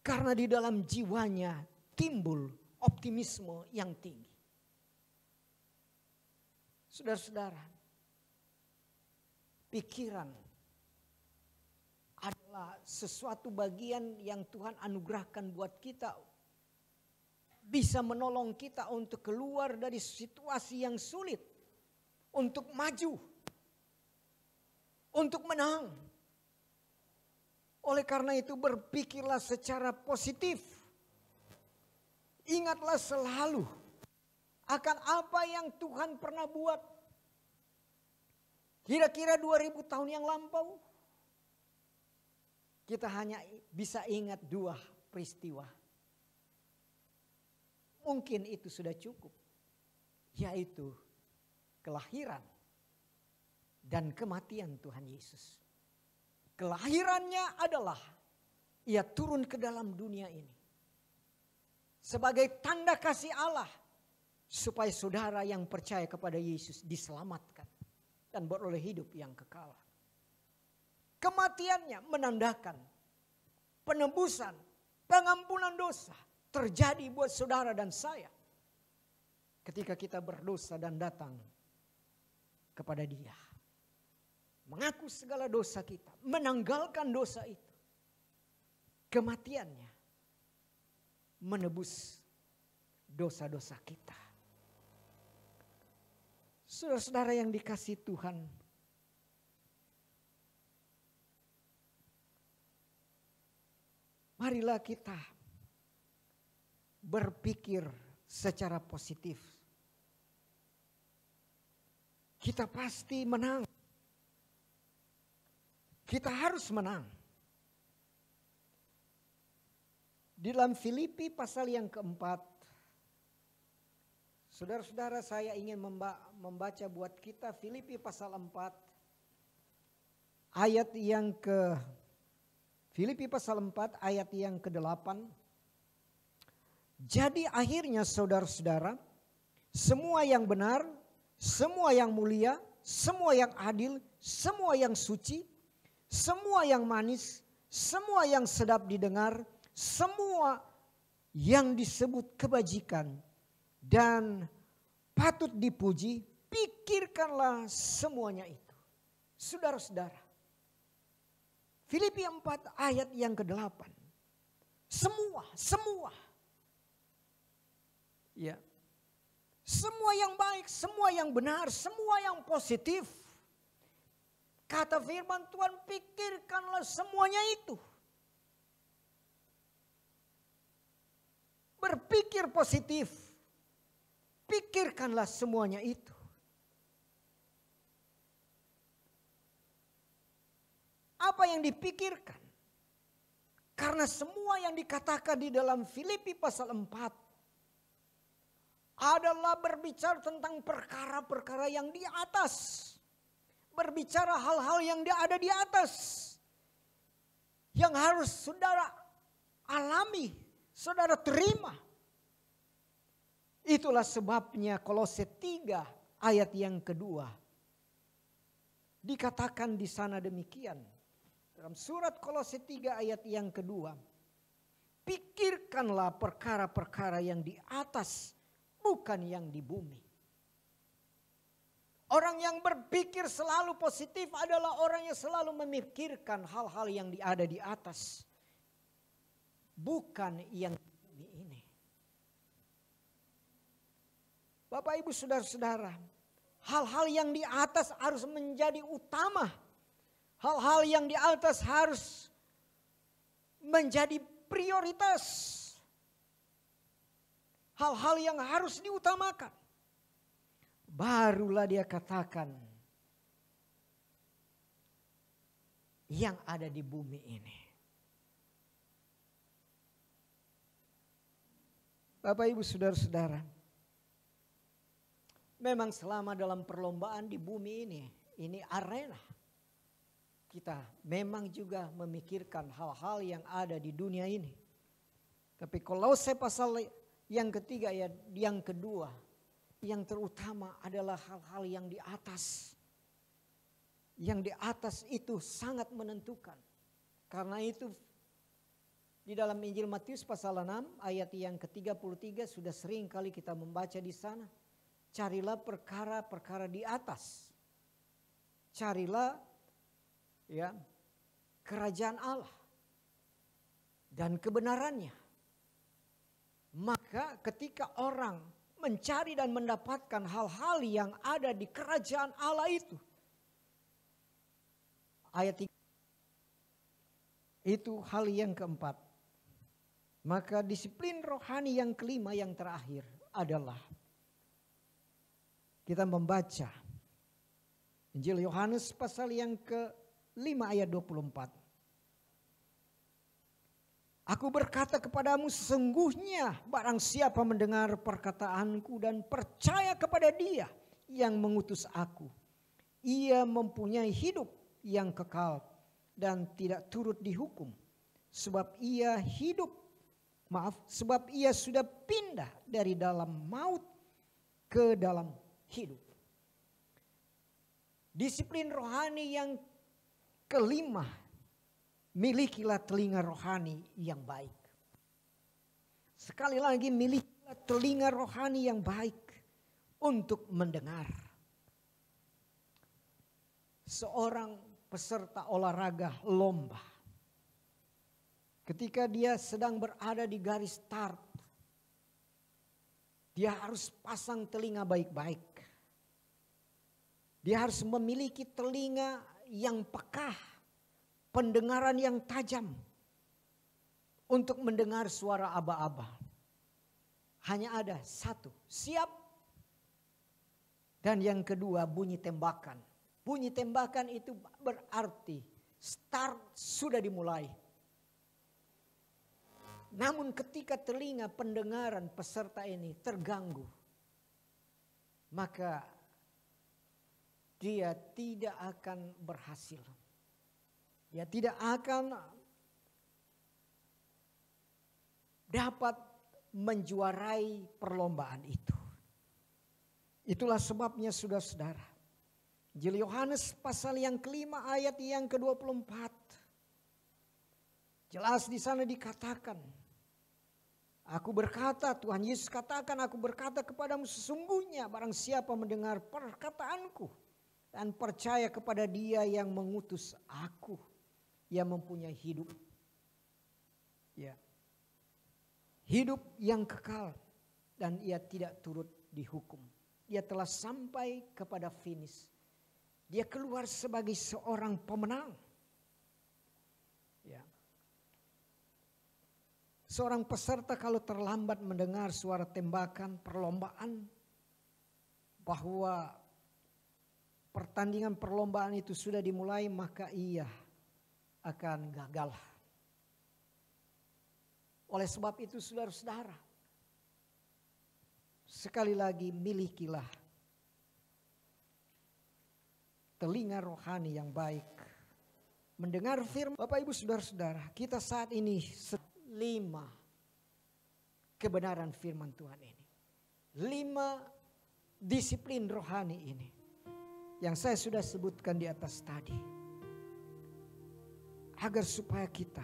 Karena di dalam jiwanya timbul optimisme yang tinggi. Saudara-saudara, pikiran adalah sesuatu bagian yang Tuhan anugerahkan buat kita. Bisa menolong kita untuk keluar dari situasi yang sulit. Untuk maju. Untuk menang. Oleh karena itu berpikirlah secara positif. Ingatlah selalu akan apa yang Tuhan pernah buat. Kira-kira 2000 tahun yang lampau. Kita hanya bisa ingat 2 peristiwa. Mungkin itu sudah cukup. Yaitu kelahiran dan kematian Tuhan Yesus. Kelahirannya adalah ia turun ke dalam dunia ini. Sebagai tanda kasih Allah. Supaya saudara yang percaya kepada Yesus diselamatkan. Dan beroleh hidup yang kekal. Kematiannya menandakan penebusan, pengampunan dosa terjadi buat saudara dan saya. Ketika kita berdosa dan datang kepada Dia. Mengaku segala dosa kita, menanggalkan dosa itu. Kematiannya menebus dosa-dosa kita. Saudara-saudara yang dikasihi Tuhan, marilah kita berpikir secara positif. Kita pasti menang. Kita harus menang. Di dalam Filipi pasal yang keempat, saudara-saudara saya ingin membaca buat kita Filipi pasal 4 ayat yang Filipi pasal 4 ayat yang ke-8. Jadi akhirnya saudara-saudara, semua yang benar, semua yang mulia, semua yang adil, semua yang suci, semua yang manis, semua yang sedap didengar, semua yang disebut kebajikan dan patut dipuji, pikirkanlah semuanya itu. Saudara-saudara, Filipi 4 ayat yang ke-8. Semua. Ya. Semua yang baik, semua yang benar, semua yang positif. Kata firman Tuhan, pikirkanlah semuanya itu. Berpikir positif. Pikirkanlah semuanya itu. Apa yang dipikirkan? Karena semua yang dikatakan di dalam Filipi pasal 4 adalah berbicara tentang perkara-perkara yang di atas. Berbicara hal-hal yang ada di atas. Yang harus saudara alami, saudara terima. Itulah sebabnya Kolose 3 ayat yang kedua. Dikatakan di sana demikian. Dalam surat Kolose 3 ayat yang kedua. Pikirkanlah perkara-perkara yang di atas, bukan yang di bumi. Orang yang berpikir selalu positif adalah orang yang selalu memikirkan hal-hal yang ada di atas. Bukan yang di bumi ini. Bapak ibu saudara-saudara, hal-hal yang di atas harus menjadi utama. Hal-hal yang di atas harus menjadi prioritas. Hal-hal yang harus diutamakan. Barulah dia katakan yang ada di bumi ini. Bapak, Ibu, saudara-saudara, memang selama dalam perlombaan di bumi ini arena. Kita memang juga memikirkan hal-hal yang ada di dunia ini. Tapi Kolose pasal yang ketiga ayat yang kedua, yang terutama adalah hal-hal yang di atas. Yang di atas itu sangat menentukan. Karena itu di dalam Injil Matius pasal 6 ayat yang ke-33 sudah sering kali kita membaca di sana. Carilah perkara-perkara di atas. Carilah kerajaan Allah dan kebenarannya. Maka ketika orang mencari dan mendapatkan hal-hal yang ada di kerajaan Allah itu. Ayat 3. Itu hal yang keempat. Maka disiplin rohani yang kelima yang terakhir adalah kita membaca Injil Yohanes pasal yang ke-5 ayat 24. Aku berkata kepadamu, sesungguhnya barang siapa mendengar perkataanku dan percaya kepada Dia yang mengutus aku, ia mempunyai hidup yang kekal dan tidak turut dihukum, sebab ia sudah pindah dari dalam maut ke dalam hidup. Disiplin rohani yang kelima, milikilah telinga rohani yang baik. Sekali lagi, milikilah telinga rohani yang baik untuk mendengar. Seorang peserta olahraga lomba, ketika dia sedang berada di garis start, dia harus pasang telinga baik-baik. Dia harus memiliki telinga yang peka, pendengaran yang tajam untuk mendengar suara aba-aba. Hanya ada satu, siap. Dan yang kedua, bunyi tembakan. Bunyi tembakan itu berarti start sudah dimulai. Namun ketika telinga pendengaran peserta ini terganggu, maka dia tidak akan berhasil. Dia tidak akan dapat menjuarai perlombaan itu. Itulah sebabnya saudara-saudara, Injil Yohanes pasal yang kelima ayat yang ke-24. Jelas di sana dikatakan, aku berkata, Tuhan Yesus katakan, aku berkata kepadamu, sesungguhnya barang siapa mendengar perkataanku dan percaya kepada Dia yang mengutus aku, ia mempunyai hidup. Ya. Hidup yang kekal dan ia tidak turut dihukum. Dia telah sampai kepada finish. Dia keluar sebagai seorang pemenang. Ya. Seorang peserta kalau terlambat mendengar suara tembakan perlombaan, bahwa pertandingan perlombaan itu sudah dimulai, maka ia akan gagal. Oleh sebab itu saudara-saudara, sekali lagi milikilah telinga rohani yang baik. Mendengar firman. Bapak Ibu saudara-saudara, kita saat ini 5 kebenaran firman Tuhan ini. 5 disiplin rohani ini yang saya sudah sebutkan di atas tadi. Agar supaya kita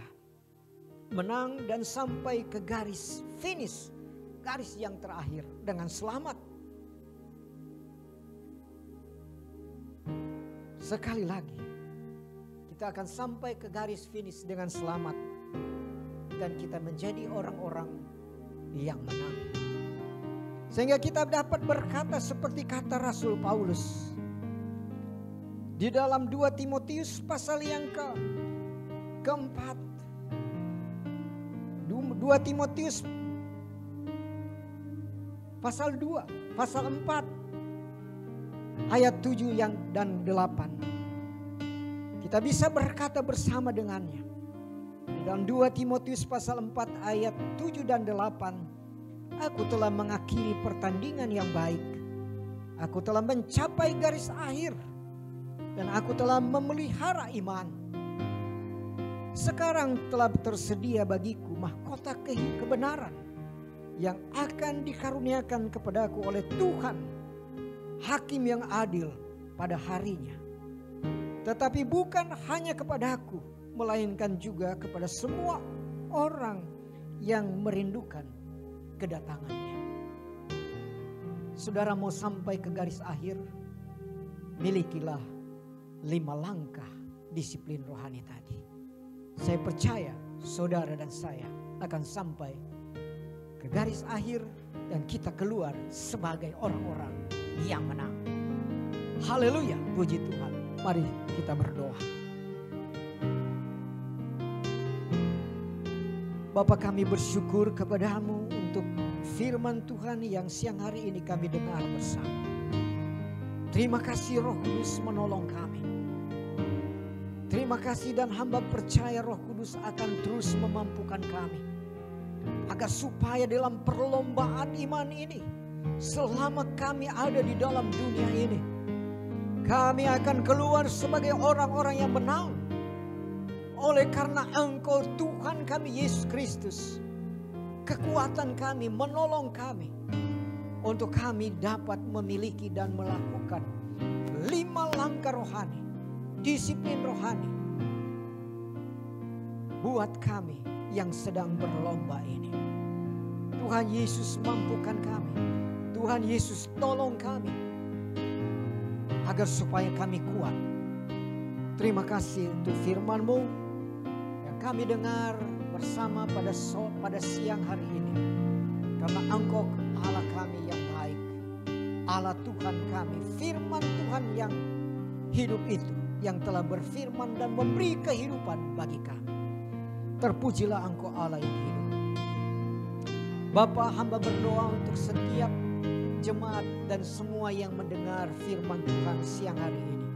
menang dan sampai ke garis finish, garis yang terakhir dengan selamat. Sekali lagi, kita akan sampai ke garis finish dengan selamat dan kita menjadi orang-orang yang menang. Sehingga kita dapat berkata seperti kata Rasul Paulus Di dalam 2 Timotius pasal yang keempat. 2 Timotius pasal 2, pasal 4 ayat 7 dan 8. Kita bisa berkata bersama dengannya. Di dalam 2 Timotius pasal 4 ayat 7 dan 8. Aku telah mengakhiri pertandingan yang baik. Aku telah mencapai garis akhir. Dan aku telah memelihara iman. Sekarang telah tersedia bagiku mahkota kebenaran yang akan dikaruniakan kepadaku oleh Tuhan, Hakim yang adil pada harinya. Tetapi bukan hanya kepadaku, melainkan juga kepada semua orang yang merindukan kedatangannya. Saudara mau sampai ke garis akhir, milikilah 5 langkah disiplin rohani tadi. Saya percaya saudara dan saya akan sampai ke garis akhir dan kita keluar sebagai orang-orang yang menang. Haleluya, puji Tuhan. Mari kita berdoa. Bapa, kami bersyukur kepadamu untuk firman Tuhan yang siang hari ini kami dengar bersama. Terima kasih Roh Kudus menolong kami. Terima kasih dan hamba percaya Roh Kudus akan terus memampukan kami. Agar supaya dalam perlombaan iman ini, selama kami ada di dalam dunia ini, kami akan keluar sebagai orang-orang yang menang. Oleh karena Engkau Tuhan kami Yesus Kristus, kekuatan kami, menolong kami, untuk kami dapat memiliki dan melakukan 5 langkah rohani, disiplin rohani buat kami yang sedang berlomba ini. Tuhan Yesus mampukan kami. Tuhan Yesus tolong kami agar supaya kami kuat. Terima kasih untuk firman-Mu yang kami dengar bersama pada siang hari ini. Karena Engkau Allah kami yang baik, Allah Tuhan kami, firman Tuhan yang hidup itu, yang telah berfirman dan memberi kehidupan bagi kami. Terpujilah Engkau Allah yang hidup. Bapa, hamba berdoa untuk setiap jemaat dan semua yang mendengar firman Tuhan siang hari ini.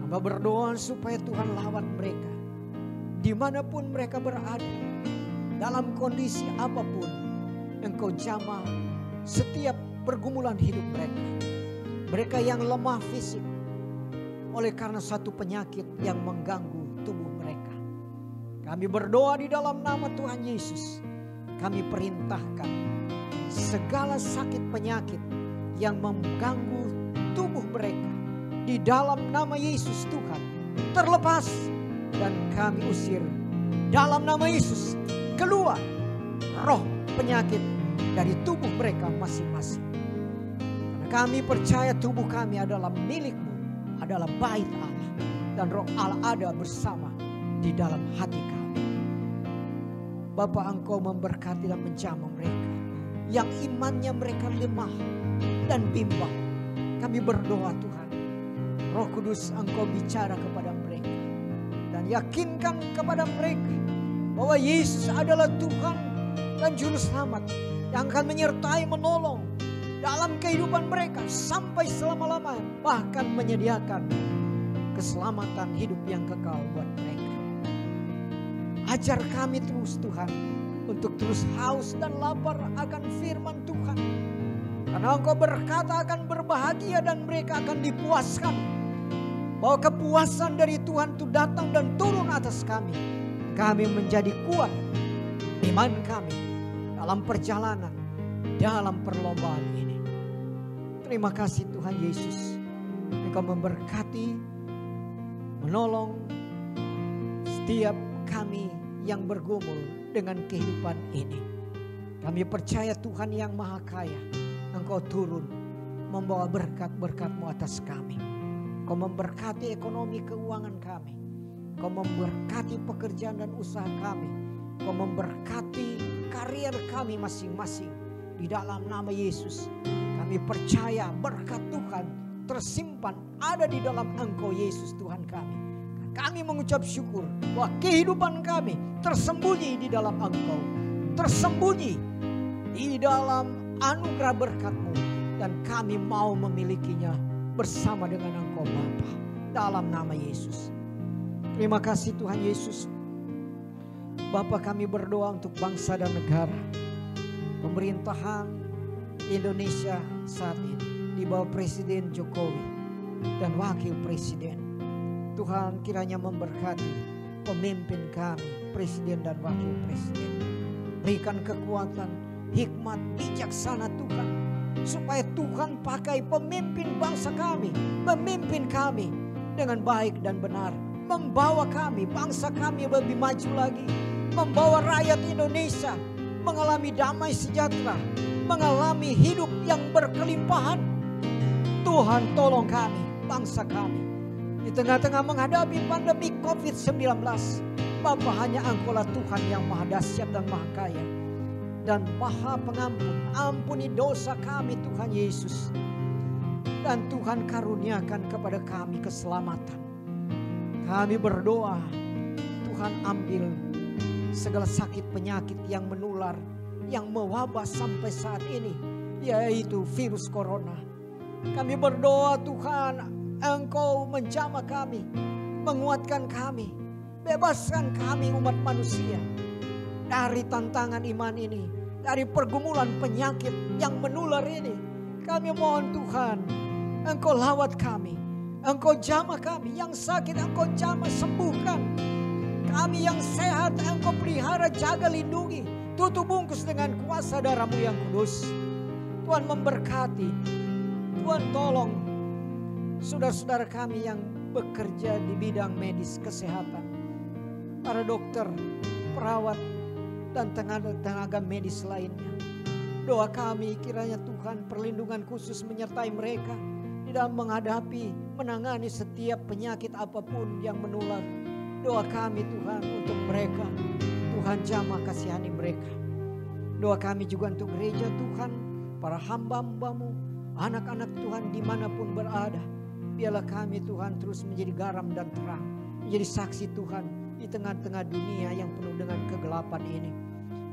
Hamba berdoa supaya Tuhan lawat mereka dimanapun mereka berada, dalam kondisi apapun. Engkau jamah setiap pergumulan hidup mereka. Mereka yang lemah fisik oleh karena satu penyakit yang mengganggu tubuh mereka. Kami berdoa di dalam nama Tuhan Yesus. Kami perintahkan segala sakit penyakit yang mengganggu tubuh mereka di dalam nama Yesus Tuhan terlepas, dan kami usir dalam nama Yesus keluar roh penyakit dari tubuh mereka masing-masing. Karena kami percaya tubuh kami adalah milik-Mu, adalah bait Allah, dan roh Allah ada bersama di dalam hati kami. Bapa, Engkau memberkati dan menjamah mereka yang imannya mereka lemah dan bimbang. Kami berdoa Tuhan, Roh Kudus Engkau bicara kepada mereka dan yakinkan kepada mereka bahwa Yesus adalah Tuhan dan Juru Selamat yang akan menyertai, menolong dalam kehidupan mereka sampai selama-lamanya, bahkan menyediakan keselamatan hidup yang kekal buat mereka. Ajar kami terus Tuhan untuk terus haus dan lapar akan firman Tuhan. Karena Engkau berkata akan berbahagia dan mereka akan dipuaskan. Bahwa kepuasan dari Tuhan itu datang dan turun atas kami. Kami menjadi kuat iman kami dalam perjalanan, dalam perlombaan ini. Terima kasih Tuhan Yesus. Engkau memberkati, menolong setiap kami yang bergumul dengan kehidupan ini. Kami percaya Tuhan yang Maha Kaya, Engkau turun membawa berkat-berkat-Mu atas kami. Engkau memberkati ekonomi keuangan kami. Engkau memberkati pekerjaan dan usaha kami. Engkau memberkati karier kami masing-masing. Di dalam nama Yesus kami percaya berkat Tuhan tersimpan ada di dalam Engkau Yesus Tuhan kami. Kami mengucap syukur bahwa kehidupan kami tersembunyi di dalam Engkau, tersembunyi di dalam anugerah berkat-Mu, dan kami mau memilikinya bersama dengan Engkau Bapa, dalam nama Yesus. Terima kasih Tuhan Yesus. Bapa, kami berdoa untuk bangsa dan negara, pemerintahan Indonesia saat ini di bawah Presiden Jokowi dan Wakil Presiden. Tuhan kiranya memberkati pemimpin kami, Presiden dan Wakil Presiden. Berikan kekuatan, hikmat, bijaksana Tuhan, supaya Tuhan pakai pemimpin bangsa kami, memimpin kami dengan baik dan benar, membawa kami, bangsa kami lebih maju lagi, membawa rakyat Indonesia mengalami damai sejahtera, mengalami hidup yang berkelimpahan. Tuhan tolong kami, bangsa kami, di tengah-tengah menghadapi pandemi COVID-19. Bapa, hanya Engkaulah Tuhan yang maha dahsyat dan maha kaya dan maha pengampun. Ampuni dosa kami Tuhan Yesus, dan Tuhan karuniakan kepada kami keselamatan. Kami berdoa, Tuhan ambil segala sakit penyakit yang menular, yang mewabah sampai saat ini, yaitu virus corona. Kami berdoa Tuhan, Engkau menjamah kami, menguatkan kami, bebaskan kami umat manusia dari tantangan iman ini, dari pergumulan penyakit yang menular ini. Kami mohon Tuhan, Engkau lawat kami, Engkau jamah kami, yang sakit Engkau jamah sembuhkan. Kami yang sehat Engkau pelihara, jaga, lindungi, tutup bungkus dengan kuasa darah-Mu yang kudus. Tuhan memberkati, Tuhan tolong saudara-saudara kami yang bekerja di bidang medis kesehatan, para dokter, perawat, dan tenaga medis lainnya. Doa kami kiranya Tuhan perlindungan khusus menyertai mereka di dalam menghadapi, menangani setiap penyakit apapun yang menular. Doa kami Tuhan untuk mereka, Tuhan jamah kasihani mereka. Doa kami juga untuk gereja Tuhan, para hamba-hamba-Mu, anak-anak Tuhan dimanapun berada. Biarlah kami Tuhan terus menjadi garam dan terang, menjadi saksi Tuhan di tengah-tengah dunia yang penuh dengan kegelapan ini.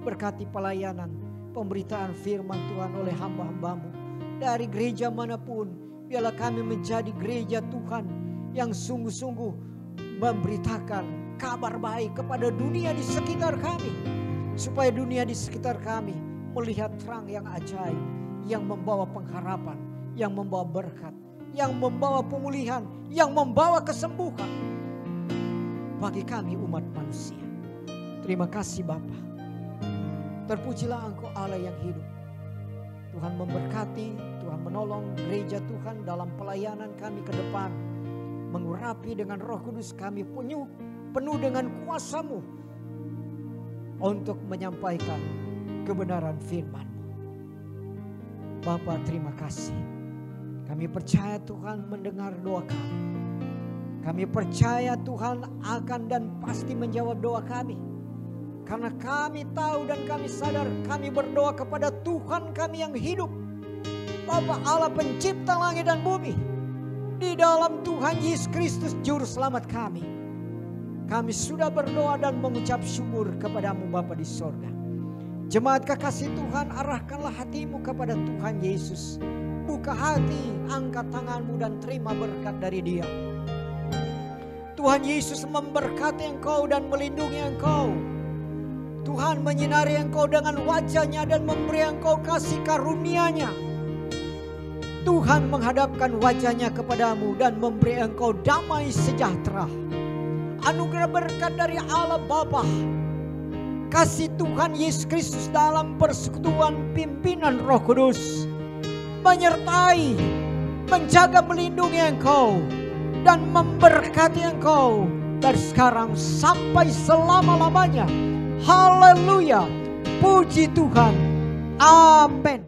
Berkati pelayanan, pemberitaan firman Tuhan oleh hamba-hamba-Mu dari gereja manapun. Biarlah kami menjadi gereja Tuhan yang sungguh-sungguh memberitakan kabar baik kepada dunia di sekitar kami, supaya dunia di sekitar kami melihat terang yang ajaib, yang membawa pengharapan, yang membawa berkat, yang membawa pemulihan, yang membawa kesembuhan bagi kami umat manusia. Terima kasih Bapa. Terpujilah Engkau Allah yang hidup. Tuhan memberkati, Tuhan menolong gereja Tuhan dalam pelayanan kami ke depan. Mengurapi dengan Roh Kudus kami penuh dengan kuasa-Mu untuk menyampaikan kebenaran firman-Mu. Bapa, terima kasih. Kami percaya Tuhan mendengar doa kami. Kami percaya Tuhan akan dan pasti menjawab doa kami. Karena kami tahu dan kami sadar kami berdoa kepada Tuhan kami yang hidup, Bapa Allah pencipta langit dan bumi. Di dalam Tuhan Yesus Kristus Juru Selamat kami. Kami sudah berdoa dan mengucap syukur kepada-Mu Bapa di sorga. Jemaat kekasih Tuhan, arahkanlah hatimu kepada Tuhan Yesus. Buka hati, angkat tanganmu dan terima berkat dari Dia. Tuhan Yesus memberkati engkau dan melindungi engkau. Tuhan menyinari engkau dengan wajah-Nya dan memberi engkau kasih karunia-Nya. Tuhan menghadapkan wajah-Nya kepadamu dan memberi engkau damai sejahtera. Anugerah berkat dari Allah Bapa, kasih Tuhan Yesus Kristus dalam persekutuan pimpinan Roh Kudus menyertai, menjaga, melindungi engkau dan memberkati engkau dari sekarang sampai selama-lamanya. Haleluya, puji Tuhan, amin.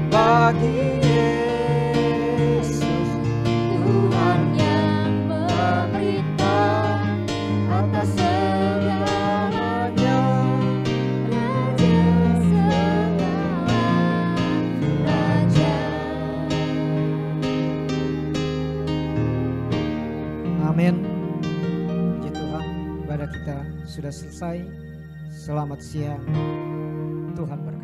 Bagi Amin. Puji Tuhan, ibadah kita sudah selesai. Selamat siang. Tuhan berkati.